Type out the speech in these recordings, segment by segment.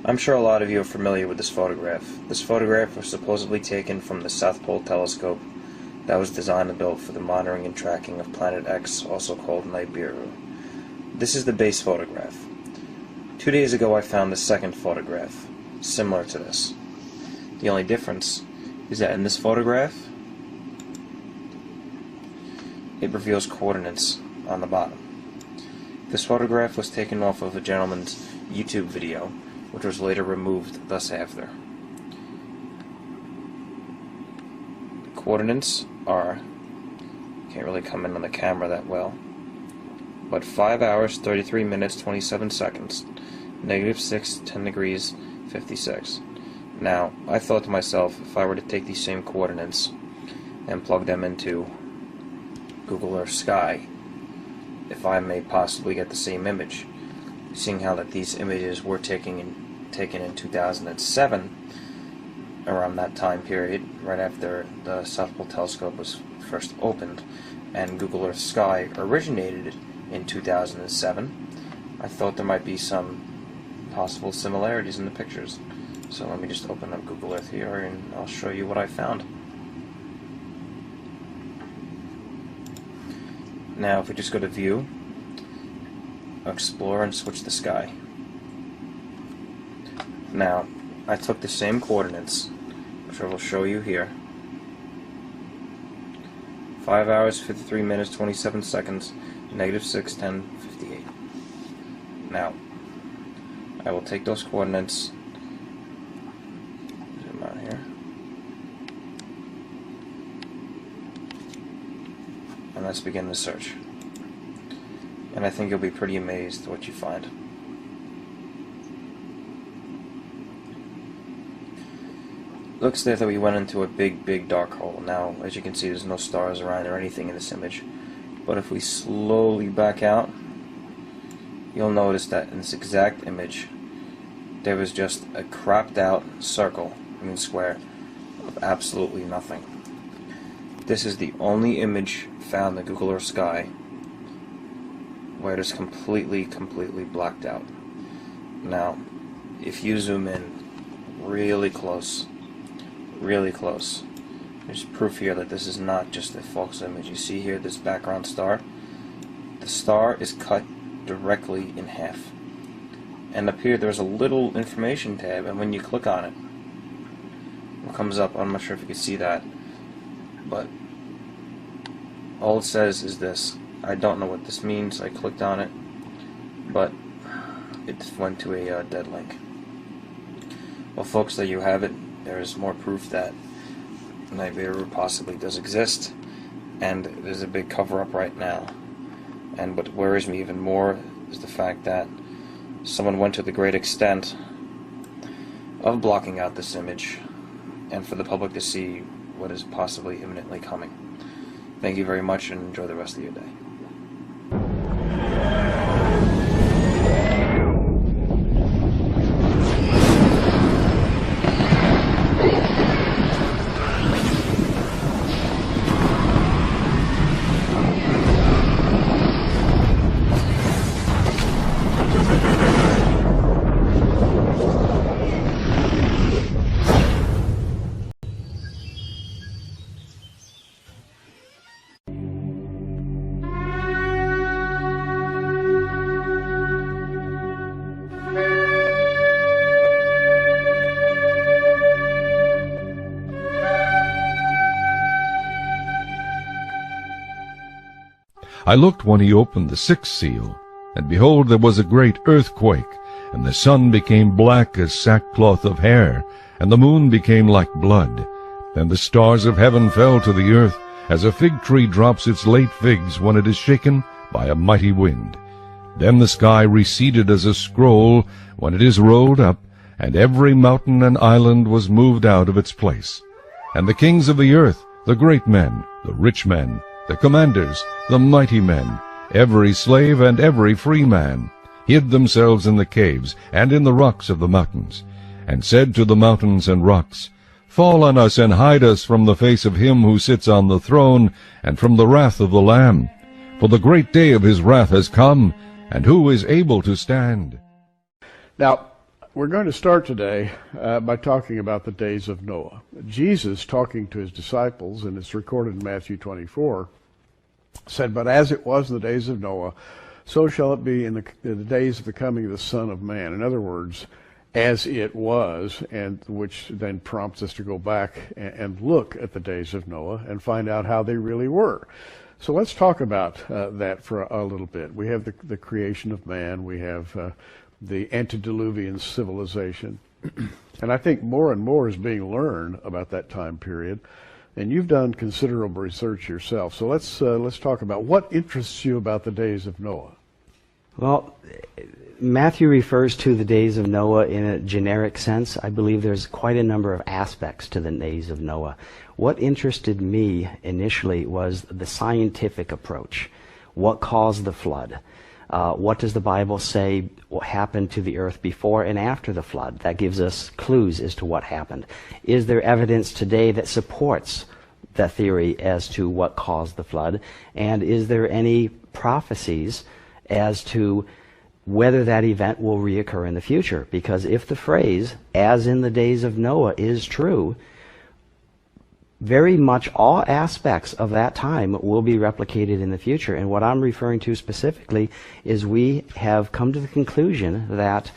I'm sure a lot of you are familiar with this photograph. This photograph was supposedly taken from the South Pole telescope that was designed and built for the monitoring and tracking of Planet X, also called Nibiru. This is the base photograph. 2 days ago I found the second photograph, similar to this. The only difference is that in this photograph, it reveals coordinates on the bottom. This photograph was taken off of a gentleman's YouTube video, which was later removed thus after. The coordinates are, can't really come in on the camera that well, but 5 hours, 33 minutes, 27 seconds, -6, 10 degrees, 56. Now, I thought to myself, if I were to take these same coordinates and plug them into Google Earth Sky, if I may possibly get the same image, seeing how that these images were taken in 2007, around that time period, right after the South Pole telescope was first opened, and Google Earth Sky originated in 2007, I thought there might be some possible similarities in the pictures. So let me just open up Google Earth here and I'll show you what I found. Now if we just go to View, Explore, and switch to Sky. Now I took the same coordinates, which I will show you here. 5 hours, 53 minutes, 27 seconds, -6, 10, 58. Now I will take those coordinates, zoom out here, and let's begin the search. And I think you'll be pretty amazed at what you find. Looks like that we went into a big dark hole. Now, as you can see, there's no stars around or anything in this image. But if we slowly back out, you'll notice that in this exact image, there was just a cropped out circle, square, of absolutely nothing. This is the only image found in Google Earth Sky where it is completely blacked out. Now, if you zoom in really close, there's proof here that this is not just a false image. You see here this background star? The star is cut directly in half. And up here there's a little information tab, and when you click on it, what comes up, I'm not sure if you can see that, but all it says is this. I don't know what this means. I clicked on it, but it went to a dead link. Well folks, there you have it. There's more proof that Nibiru possibly does exist, and there's a big cover-up right now. And what worries me even more is the fact that someone went to the great extent of blocking out this image and for the public to see what is possibly imminently coming. Thank you very much and enjoy the rest of your day. I looked when he opened the sixth seal, and behold, there was a great earthquake, and the sun became black as sackcloth of hair, and the moon became like blood. Then the stars of heaven fell to the earth, as a fig tree drops its late figs when it is shaken by a mighty wind. Then the sky receded as a scroll when it is rolled up, and every mountain and island was moved out of its place. And the kings of the earth, the great men, the rich men, the commanders, the mighty men, every slave and every free man, hid themselves in the caves and in the rocks of the mountains, and said to the mountains and rocks, Fall on us and hide us from the face of him who sits on the throne, and from the wrath of the Lamb. For the great day of his wrath has come, and who is able to stand? Now, We're going to start today by talking about the days of Noah. Jesus, talking to his disciples, and it's recorded in Matthew 24, said, "But as it was in the days of Noah, so shall it be in the days of the coming of the Son of Man." In other words, as it was, and which then prompts us to go back and look at the days of Noah and find out how they really were. So let's talk about that for a little bit. We have the creation of man. We have the antediluvian civilization. And I think more and more is being learned about that time period. And you've done considerable research yourself. So let's talk about what interests you about the days of Noah. Well, Matthew refers to the days of Noah in a generic sense. I believe there's quite a number of aspects to the days of Noah. What interested me initially was the scientific approach. What caused the flood? What does the Bible say what happened to the earth before and after the flood? That gives us clues as to what happened. Is there evidence today that supports the theory as to what caused the flood? And is there any prophecies as to whether that event will reoccur in the future? Because if the phrase, "as in the days of Noah," is true, very much all aspects of that time will be replicated in the future. And what I'm referring to specifically is we have come to the conclusion that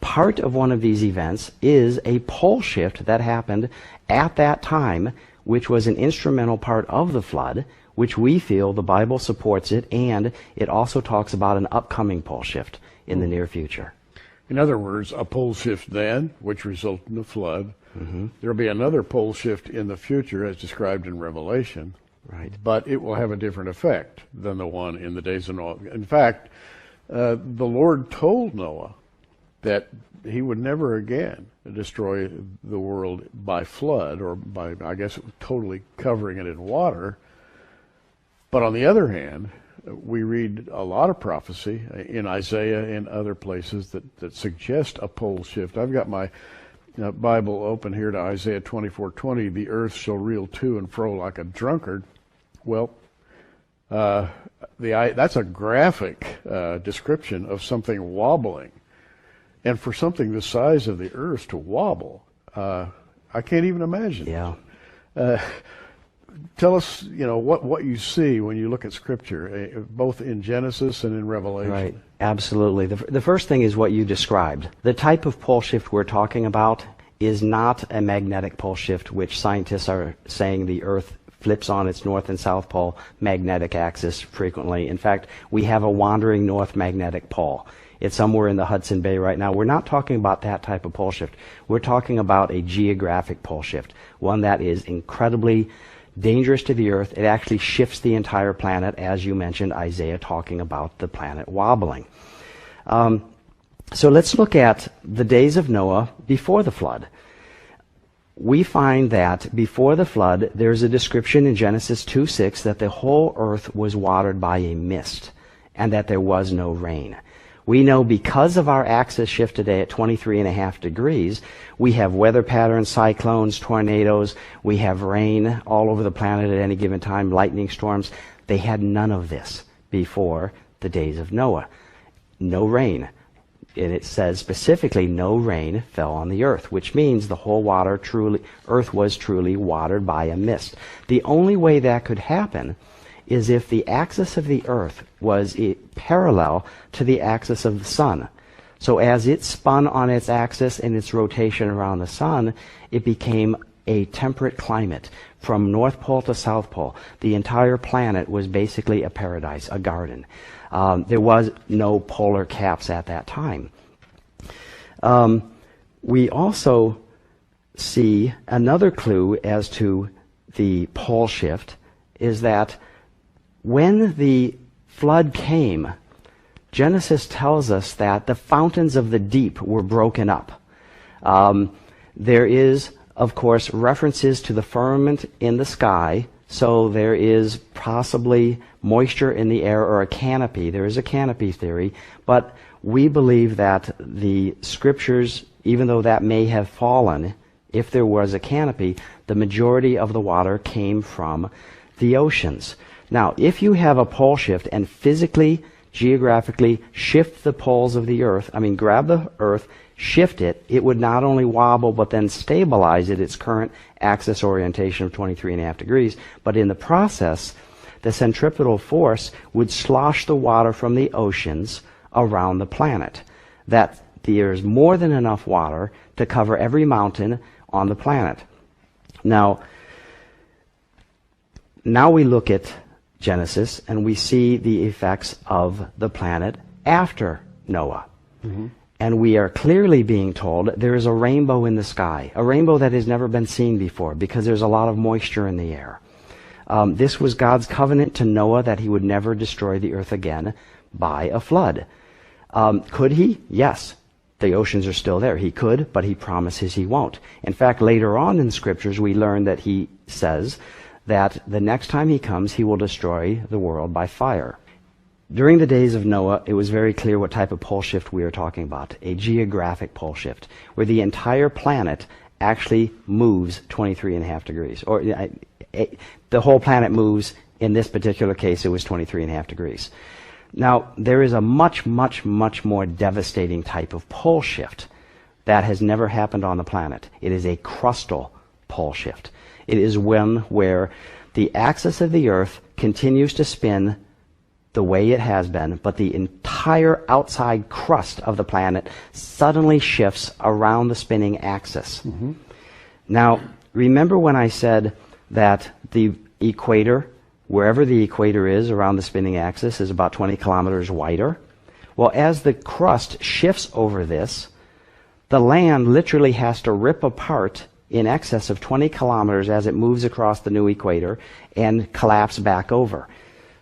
part of one of these events is a pole shift that happened at that time, which was an instrumental part of the flood, which we feel the Bible supports it, and it also talks about an upcoming pole shift in the near future. In other words, a pole shift then, which resulted in the flood. There'll be another pole shift in the future as described in Revelation. Right. But it will have a different effect than the one in the days of Noah. In fact, the Lord told Noah that he would never again destroy the world by flood, or by, I guess, totally covering it in water. But on the other hand, we read a lot of prophecy in Isaiah and other places that suggest a pole shift. I've got my Bible open here to Isaiah 24:20. "The earth shall reel to and fro like a drunkard." Well, that's a graphic description of something wobbling. And for something the size of the earth to wobble, I can't even imagine. Yeah. Tell us, what you see when you look at Scripture, both in Genesis and in Revelation. Right, absolutely. The first thing is what you described. The type of pole shift we're talking about is not a magnetic pole shift, which scientists are saying the Earth flips on its north and south pole magnetic axis frequently. In fact, we have a wandering north magnetic pole. It's somewhere in the Hudson Bay right now. We're not talking about that type of pole shift. We're talking about a geographic pole shift, one that is incredibly dangerous to the earth. It actually shifts the entire planet, as you mentioned, Isaiah talking about the planet wobbling. So let's look at the days of Noah before the flood. We find that before the flood, there's a description in Genesis 2:6 that the whole earth was watered by a mist and that there was no rain. We know because of our axis shift today at 23.5 degrees, we have weather patterns, cyclones, tornadoes, we have rain all over the planet at any given time, lightning storms. They had none of this before the days of Noah. No rain. And it says specifically no rain fell on the earth, which means the whole earth was truly watered by a mist. The only way that could happen is if the axis of the earth was parallel to the axis of the sun. So as it spun on its axis in its rotation around the sun, it became a temperate climate from North Pole to South Pole. The entire planet was basically a paradise, a garden. There was no polar caps at that time. We also see another clue as to the pole shift is that when the flood came, Genesis tells us that the fountains of the deep were broken up. There is, of course, references to the firmament in the sky, so there is possibly moisture in the air or a canopy. There is a canopy theory, but we believe that the scriptures, even though that may have fallen, if there was a canopy, the majority of the water came from the oceans. Now, if you have a pole shift and physically geographically shift the poles of the earth, grab the earth, shift it, it would not only wobble but then stabilize at its current axis orientation of 23.5 degrees, but in the process, the centripetal force would slosh the water from the oceans around the planet. That there's more than enough water to cover every mountain on the planet. Now we look at Genesis and we see the effects of the planet after Noah. Mm-hmm. And we are clearly being told there is a rainbow in the sky, a rainbow that has never been seen before because there's a lot of moisture in the air. This was God's covenant to Noah that he would never destroy the earth again by a flood. Could he? Yes. The oceans are still there. He could, but he promises he won't. In fact, later on in Scriptures, we learn that he says that the next time he comes, he will destroy the world by fire. During the days of Noah, it was very clear what type of pole shift we are talking about, a geographic pole shift, where the entire planet actually moves 23.5 degrees. Or the whole planet moves. In this particular case, it was 23.5 degrees. Now, there is a much, much, much more devastating type of pole shift that has never happened on the planet. It is a crustal pole shift. It is one where the axis of the Earth continues to spin the way it has been, but the entire outside crust of the planet suddenly shifts around the spinning axis. Mm-hmm. Now, remember when I said that the equator, wherever the equator is around the spinning axis, is about 20 kilometers wider? Well, as the crust shifts over this, the land literally has to rip apart in excess of 20 kilometers as it moves across the new equator and collapse back over.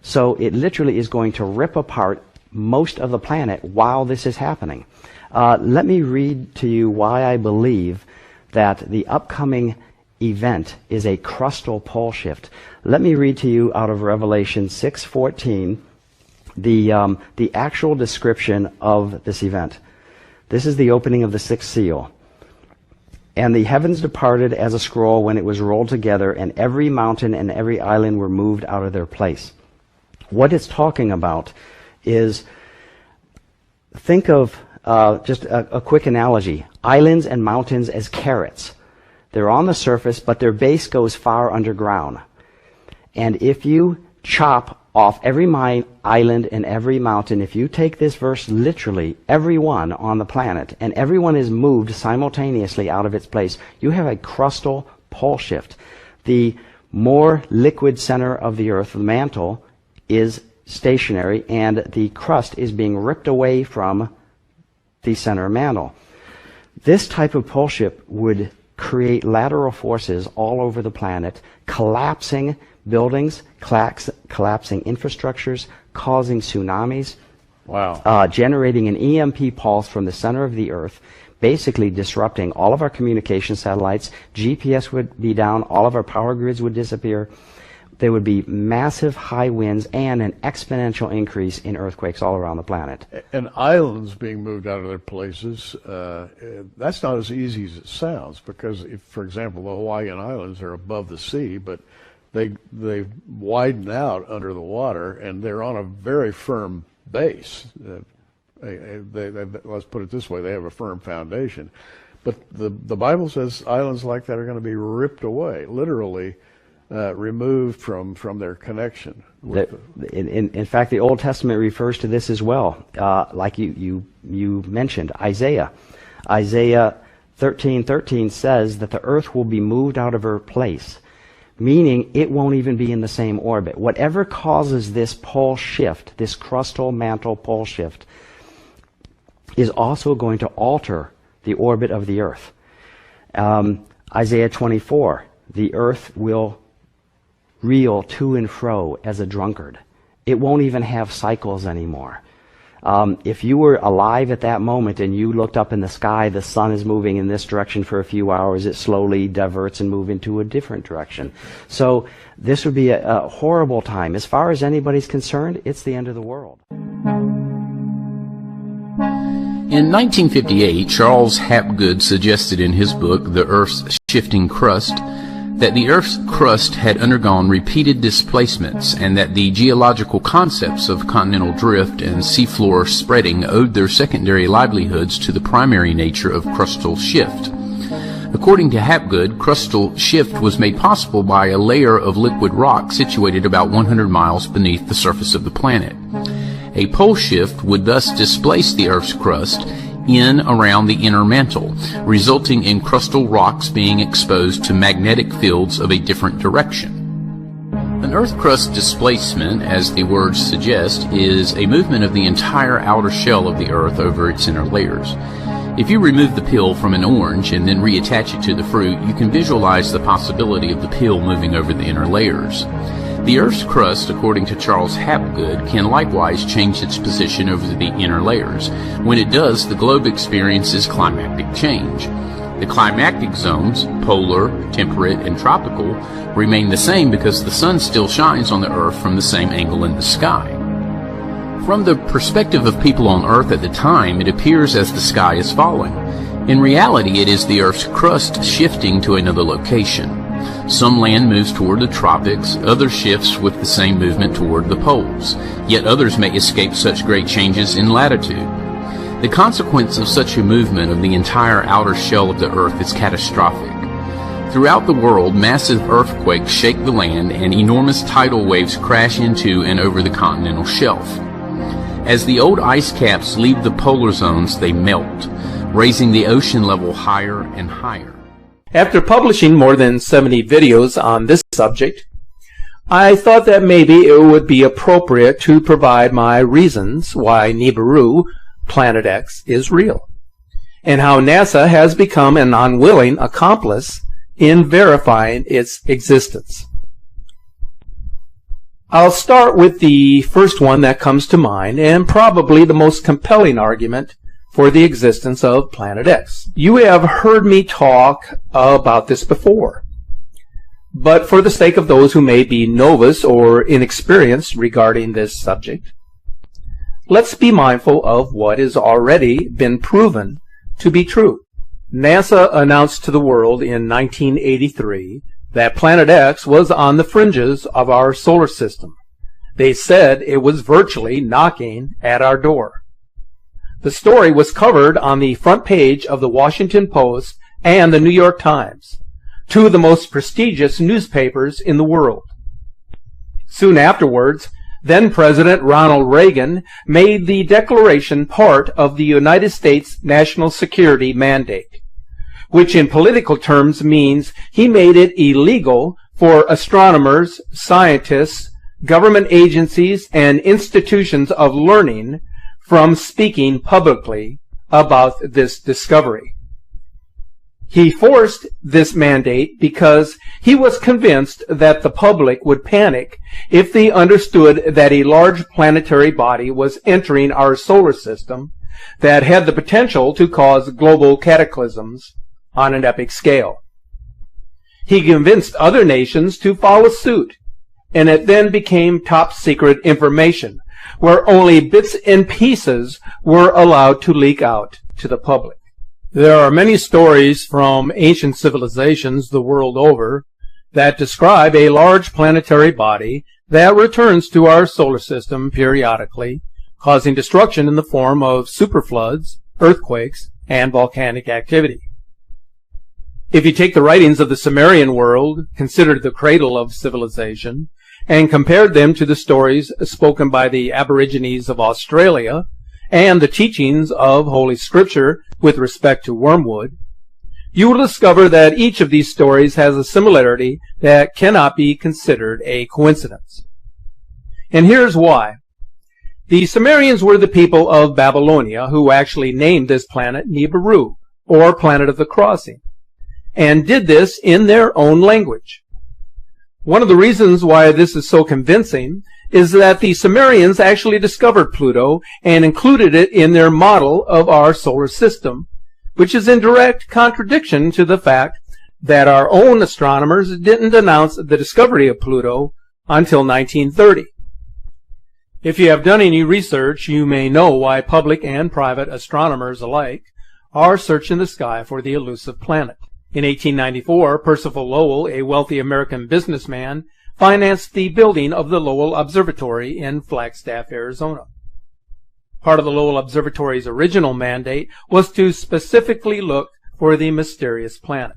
So it literally is going to rip apart most of the planet while this is happening. Let me read to you why I believe that the upcoming event is a crustal pole shift. Let me read to you out of Revelation 6:14 the actual description of this event. This is the opening of the sixth seal. And the heavens departed as a scroll when it was rolled together, and every mountain and every island were moved out of their place. What it's talking about is, think of just a quick analogy. Islands and mountains as carrots. They're on the surface, but their base goes far underground. And if you chop off every island and every mountain, if you take this verse literally, everyone on the planet, and everyone is moved simultaneously out of its place, you have a crustal pole shift. The more liquid center of the earth, the mantle, is stationary, and the crust is being ripped away from the center mantle. This type of pole shift would create lateral forces all over the planet, collapsing buildings, collapsing infrastructures, causing tsunamis, generating an EMP pulse from the center of the earth, basically disrupting all of our communication satellites. GPS would be down, all of our power grids would disappear. There would be massive high winds and an exponential increase in earthquakes all around the planet. And islands being moved out of their places, that's not as easy as it sounds, because if, for example, the Hawaiian Islands are above the sea, but they widen out under the water, and they're on a very firm base. Let's put it this way, they have a firm foundation. But the Bible says islands like that are going to be ripped away, literally removed from their connection. In fact, the Old Testament refers to this as well, like you mentioned, Isaiah. Isaiah 13:13 says that the earth will be moved out of her place, meaning it won't even be in the same orbit. Whatever causes this pole shift, this crustal mantle pole shift, is also going to alter the orbit of the earth. Isaiah 24, the earth will reel to and fro as a drunkard. It won't even have cycles anymore. If you were alive at that moment and you looked up in the sky, the sun is moving in this direction for a few hours, it slowly diverts and moves into a different direction. So this would be a horrible time. As far as anybody's concerned, it's the end of the world. In 1958, Charles Hapgood suggested in his book, The Earth's Shifting Crust, that the Earth's crust had undergone repeated displacements and that the geological concepts of continental drift and seafloor spreading owed their secondary livelihoods to the primary nature of crustal shift. According to Hapgood, crustal shift was made possible by a layer of liquid rock situated about 100 miles beneath the surface of the planet. A pole shift would thus displace the Earth's crust in around the inner mantle, resulting in crustal rocks being exposed to magnetic fields of a different direction. An Earth crust displacement, as the words suggest, is a movement of the entire outer shell of the Earth over its inner layers. If you remove the peel from an orange and then reattach it to the fruit, you can visualize the possibility of the peel moving over the inner layers. The Earth's crust, according to Charles Hapgood, can likewise change its position over the inner layers. When it does, the globe experiences climatic change. The climatic zones, polar, temperate, and tropical, remain the same because the sun still shines on the Earth from the same angle in the sky. From the perspective of people on Earth at the time, it appears as the sky is falling. In reality, it is the Earth's crust shifting to another location. Some land moves toward the tropics, others shifts with the same movement toward the poles, yet others may escape such great changes in latitude. The consequence of such a movement of the entire outer shell of the Earth is catastrophic. Throughout the world, massive earthquakes shake the land and enormous tidal waves crash into and over the continental shelf. As the old ice caps leave the polar zones, they melt, raising the ocean level higher and higher. After publishing more than 70 videos on this subject, I thought that maybe it would be appropriate to provide my reasons why Nibiru, Planet X, is real, and how NASA has become an unwilling accomplice in verifying its existence. I'll start with the first one that comes to mind, and probably the most compelling argument for the existence of Planet X. You have heard me talk about this before, but for the sake of those who may be novice or inexperienced regarding this subject, let's be mindful of what has already been proven to be true. NASA announced to the world in 1983 that Planet X was on the fringes of our solar system. They said it was virtually knocking at our door. The story was covered on the front page of the Washington Post and the New York Times, two of the most prestigious newspapers in the world. Soon afterwards, then-President Ronald Reagan made the declaration part of the United States national security mandate, which in political terms means he made it illegal for astronomers, scientists, government agencies, and institutions of learning from speaking publicly about this discovery. He forced this mandate because he was convinced that the public would panic if they understood that a large planetary body was entering our solar system that had the potential to cause global cataclysms on an epic scale. He convinced other nations to follow suit, and it then became top secret information, where only bits and pieces were allowed to leak out to the public. There are many stories from ancient civilizations the world over that describe a large planetary body that returns to our solar system periodically, causing destruction in the form of superfloods, earthquakes, and volcanic activity. If you take the writings of the Sumerian world, considered the cradle of civilization, and compared them to the stories spoken by the Aborigines of Australia and the teachings of Holy Scripture with respect to wormwood, you will discover that each of these stories has a similarity that cannot be considered a coincidence. And here's why. The Sumerians were the people of Babylonia who actually named this planet Nibiru, or Planet of the Crossing, and did this in their own language. One of the reasons why this is so convincing is that the Sumerians actually discovered Pluto and included it in their model of our solar system, which is in direct contradiction to the fact that our own astronomers didn't announce the discovery of Pluto until 1930. If you have done any research, you may know why public and private astronomers alike are searching the sky for the elusive planet. In 1894, Percival Lowell, a wealthy American businessman, financed the building of the Lowell Observatory in Flagstaff, Arizona. Part of the Lowell Observatory's original mandate was to specifically look for the mysterious planet,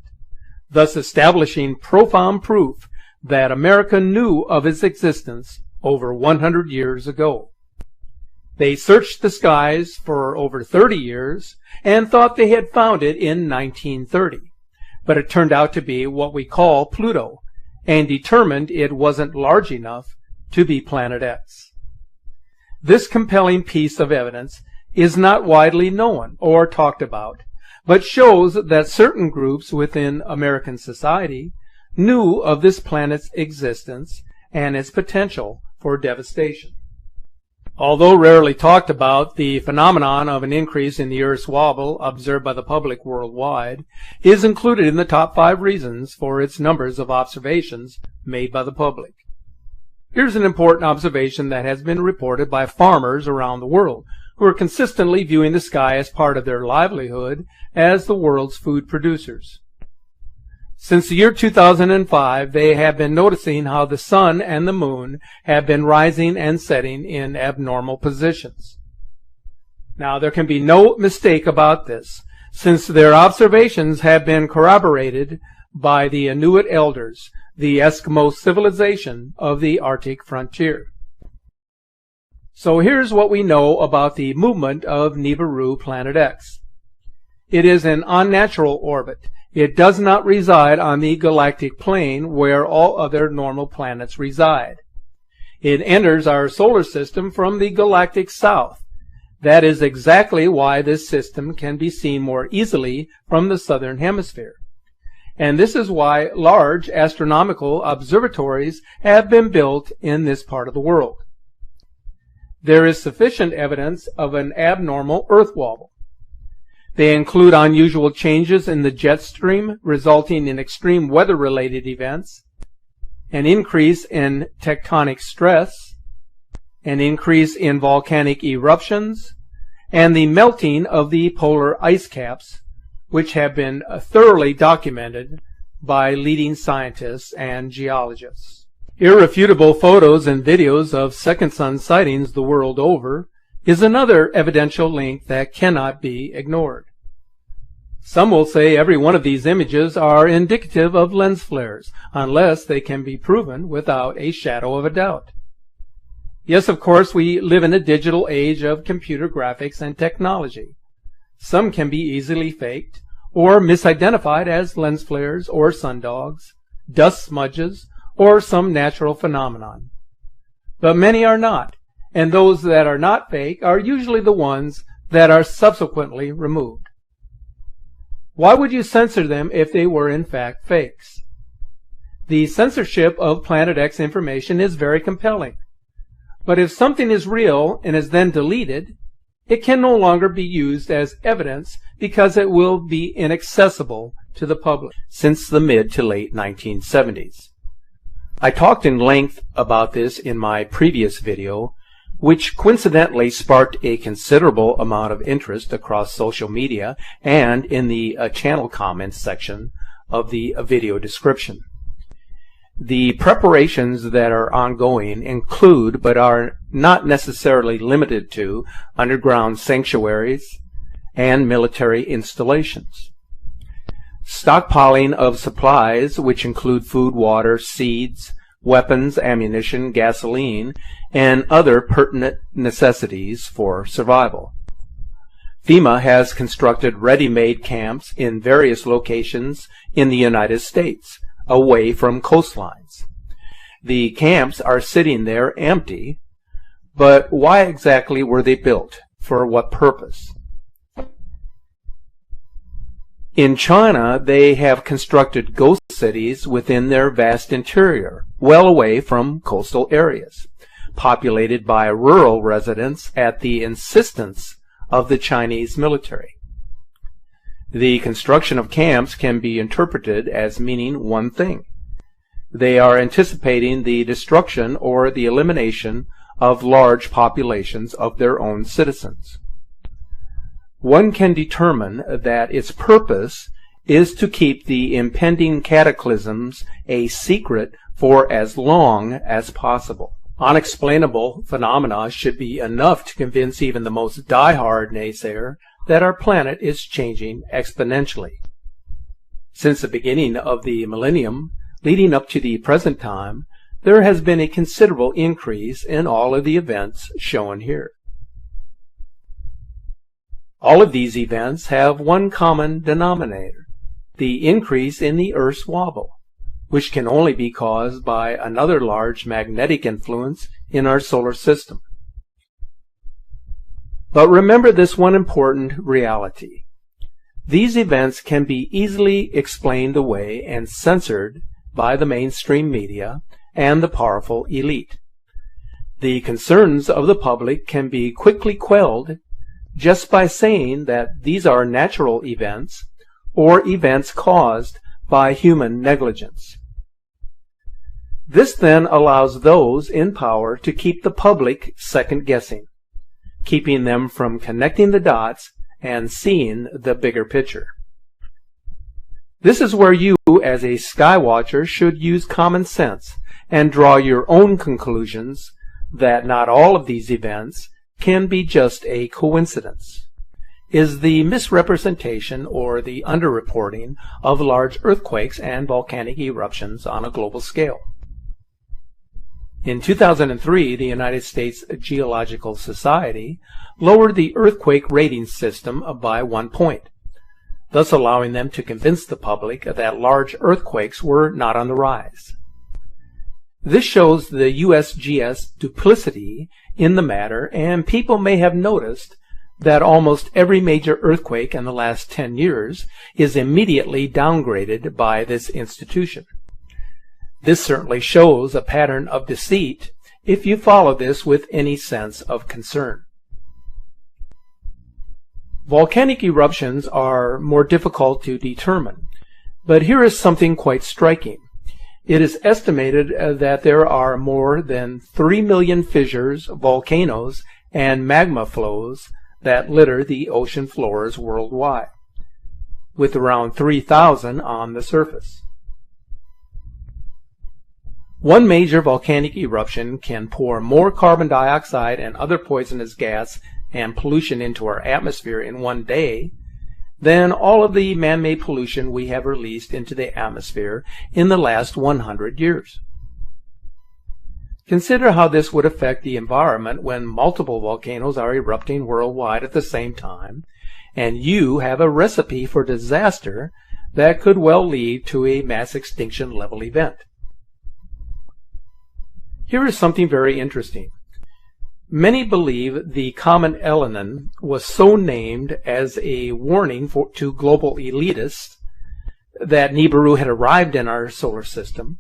thus establishing profound proof that America knew of its existence over 100 years ago. They searched the skies for over 30 years and thought they had found it in 1930, but it turned out to be what we call Pluto, and determined it wasn't large enough to be Planet X. This compelling piece of evidence is not widely known or talked about, but shows that certain groups within American society knew of this planet's existence and its potential for devastation. Although rarely talked about, the phenomenon of an increase in the Earth's wobble observed by the public worldwide is included in the top 5 reasons for its numbers of observations made by the public. Here's an important observation that has been reported by farmers around the world, who are consistently viewing the sky as part of their livelihood as the world's food producers. Since the year 2005, they have been noticing how the sun and the moon have been rising and setting in abnormal positions. Now, there can be no mistake about this, since their observations have been corroborated by the Inuit elders, the Eskimo civilization of the Arctic frontier. So here's what we know about the movement of Nibiru Planet X. It is an unnatural orbit. It does not reside on the galactic plane where all other normal planets reside. It enters our solar system from the galactic south. That is exactly why this system can be seen more easily from the southern hemisphere. And this is why large astronomical observatories have been built in this part of the world. There is sufficient evidence of an abnormal Earth wobble. They include unusual changes in the jet stream resulting in extreme weather-related events, an increase in tectonic stress, an increase in volcanic eruptions, and the melting of the polar ice caps, which have been thoroughly documented by leading scientists and geologists. Irrefutable photos and videos of second sun sightings the world over is another evidential link that cannot be ignored. Some will say every one of these images are indicative of lens flares, unless they can be proven without a shadow of a doubt. Yes, of course, we live in a digital age of computer graphics and technology. Some can be easily faked or misidentified as lens flares or sundogs, dust smudges, or some natural phenomenon. But many are not, and those that are not fake are usually the ones that are subsequently removed. Why would you censor them if they were in fact fakes? The censorship of Planet X information is very compelling. But if something is real and is then deleted, it can no longer be used as evidence because it will be inaccessible to the public. Since the mid to late 1970s. I talked in length about this in my previous video, which coincidentally sparked a considerable amount of interest across social media and in the channel comments section of the video description. The preparations that are ongoing include, but are not necessarily limited to, underground sanctuaries and military installations. Stockpiling of supplies, which include food, water, seeds, weapons, ammunition, gasoline, and other pertinent necessities for survival. FEMA has constructed ready-made camps in various locations in the United States, away from coastlines. The camps are sitting there empty, but why exactly were they built? For what purpose? In China, they have constructed ghost cities within their vast interior, well away from coastal areas, populated by rural residents at the insistence of the Chinese military. The construction of camps can be interpreted as meaning one thing. They are anticipating the destruction or the elimination of large populations of their own citizens. One can determine that its purpose is to keep the impending cataclysms a secret for as long as possible. Unexplainable phenomena should be enough to convince even the most die-hard naysayer that our planet is changing exponentially. Since the beginning of the millennium, leading up to the present time, there has been a considerable increase in all of the events shown here. All of these events have one common denominator: the increase in the Earth's wobble, which can only be caused by another large magnetic influence in our solar system. But remember this one important reality. These events can be easily explained away and censored by the mainstream media and the powerful elite. The concerns of the public can be quickly quelled just by saying that these are natural events or events caused by human negligence. This then allows those in power to keep the public second-guessing, keeping them from connecting the dots and seeing the bigger picture. This is where you, as a skywatcher, should use common sense and draw your own conclusions that not all of these events can be just a coincidence. Is the misrepresentation or the underreporting of large earthquakes and volcanic eruptions on a global scale. In 2003, the United States Geological Society lowered the earthquake rating system by 1 point, thus allowing them to convince the public that large earthquakes were not on the rise. This shows the USGS duplicity in the matter, and people may have noticed that almost every major earthquake in the last 10 years is immediately downgraded by this institution. This certainly shows a pattern of deceit if you follow this with any sense of concern. Volcanic eruptions are more difficult to determine, but here is something quite striking. It is estimated that there are more than 3 million fissures, volcanoes, and magma flows that litter the ocean floors worldwide, with around 3,000 on the surface. One major volcanic eruption can pour more carbon dioxide and other poisonous gas and pollution into our atmosphere in one day than all of the man-made pollution we have released into the atmosphere in the last 100 years. Consider how this would affect the environment when multiple volcanoes are erupting worldwide at the same time, and you have a recipe for disaster that could well lead to a mass extinction level event. Here is something very interesting. Many believe the common elenin was so named as a warning to global elitists that Nibiru had arrived in our solar system.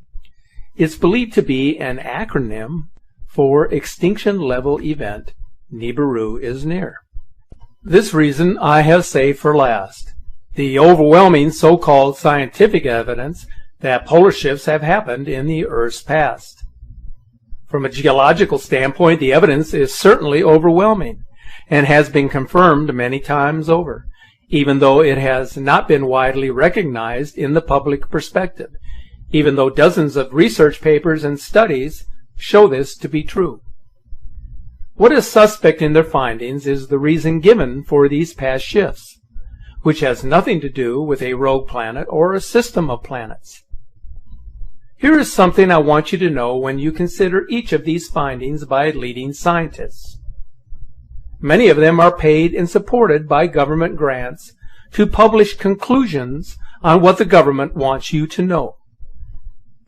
It's believed to be an acronym for Extinction Level Event, Nibiru is near. This reason I have saved for last: the overwhelming so-called scientific evidence that polar shifts have happened in the Earth's past. From a geological standpoint, the evidence is certainly overwhelming and has been confirmed many times over, even though it has not been widely recognized in the public perspective, even though dozens of research papers and studies show this to be true. What is suspect in their findings is the reason given for these past shifts, which has nothing to do with a rogue planet or a system of planets. Here is something I want you to know when you consider each of these findings by leading scientists. Many of them are paid and supported by government grants to publish conclusions on what the government wants you to know.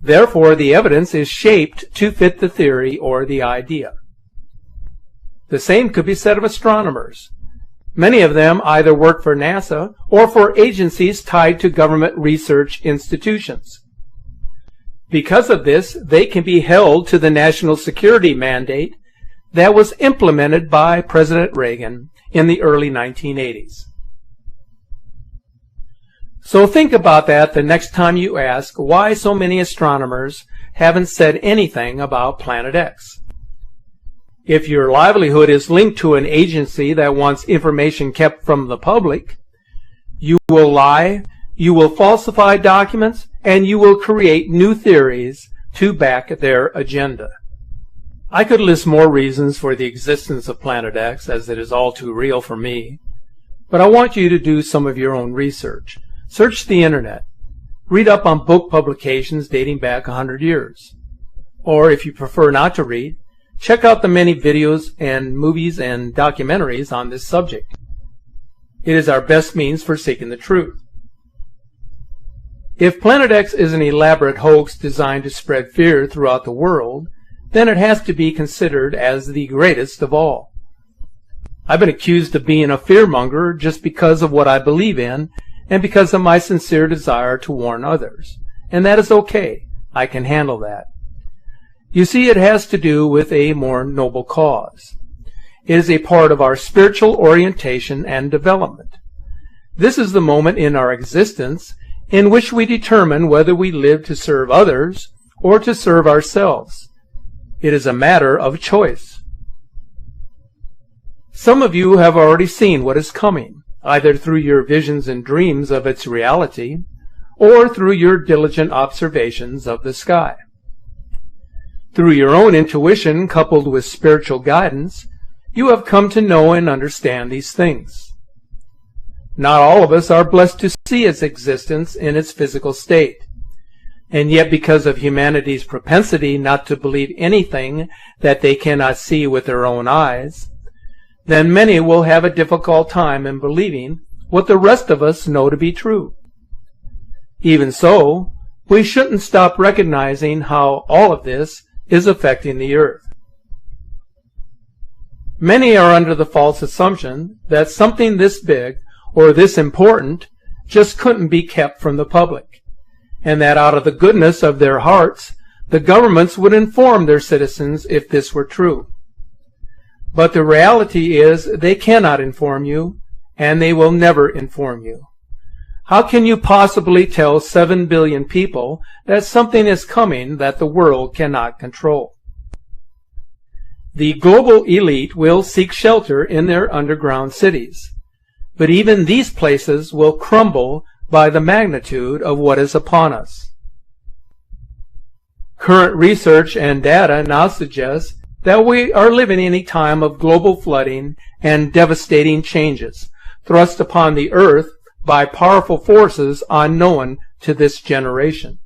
Therefore, the evidence is shaped to fit the theory or the idea. The same could be said of astronomers. Many of them either work for NASA or for agencies tied to government research institutions. Because of this, they can be held to the national security mandate that was implemented by President Reagan in the early 1980s. So think about that the next time you ask why so many astronomers haven't said anything about Planet X. If your livelihood is linked to an agency that wants information kept from the public, you will lie You will falsify documents, and you will create new theories to back their agenda. I could list more reasons for the existence of Planet X, as it is all too real for me, but I want you to do some of your own research. Search the internet. Read up on book publications dating back 100 years. Or if you prefer not to read, check out the many videos and movies and documentaries on this subject. It is our best means for seeking the truth. If Planet X is an elaborate hoax designed to spread fear throughout the world, then it has to be considered as the greatest of all. I've been accused of being a fearmonger just because of what I believe in and because of my sincere desire to warn others. And that is okay. I can handle that. You see, it has to do with a more noble cause. It is a part of our spiritual orientation and development. This is the moment in our existence in which we determine whether we live to serve others or to serve ourselves. It is a matter of choice. Some of you have already seen what is coming, either through your visions and dreams of its reality, or through your diligent observations of the sky. Through your own intuition coupled with spiritual guidance, you have come to know and understand these things. Not all of us are blessed to see its existence in its physical state. And yet, because of humanity's propensity not to believe anything that they cannot see with their own eyes, then many will have a difficult time in believing what the rest of us know to be true. Even so, we shouldn't stop recognizing how all of this is affecting the earth. Many are under the false assumption that something this big or this important just couldn't be kept from the public, and that out of the goodness of their hearts, the governments would inform their citizens if this were true. But the reality is they cannot inform you, and they will never inform you. How can you possibly tell 7 billion people that something is coming that the world cannot control? The global elite will seek shelter in their underground cities, but even these places will crumble by the magnitude of what is upon us. Current research and data now suggest that we are living in a time of global flooding and devastating changes thrust upon the earth by powerful forces unknown to this generation.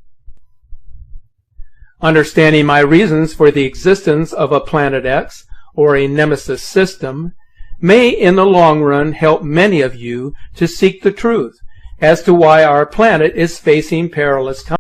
Understanding my reasons for the existence of a Planet X or a Nemesis system may in the long run help many of you to seek the truth as to why our planet is facing perilous times.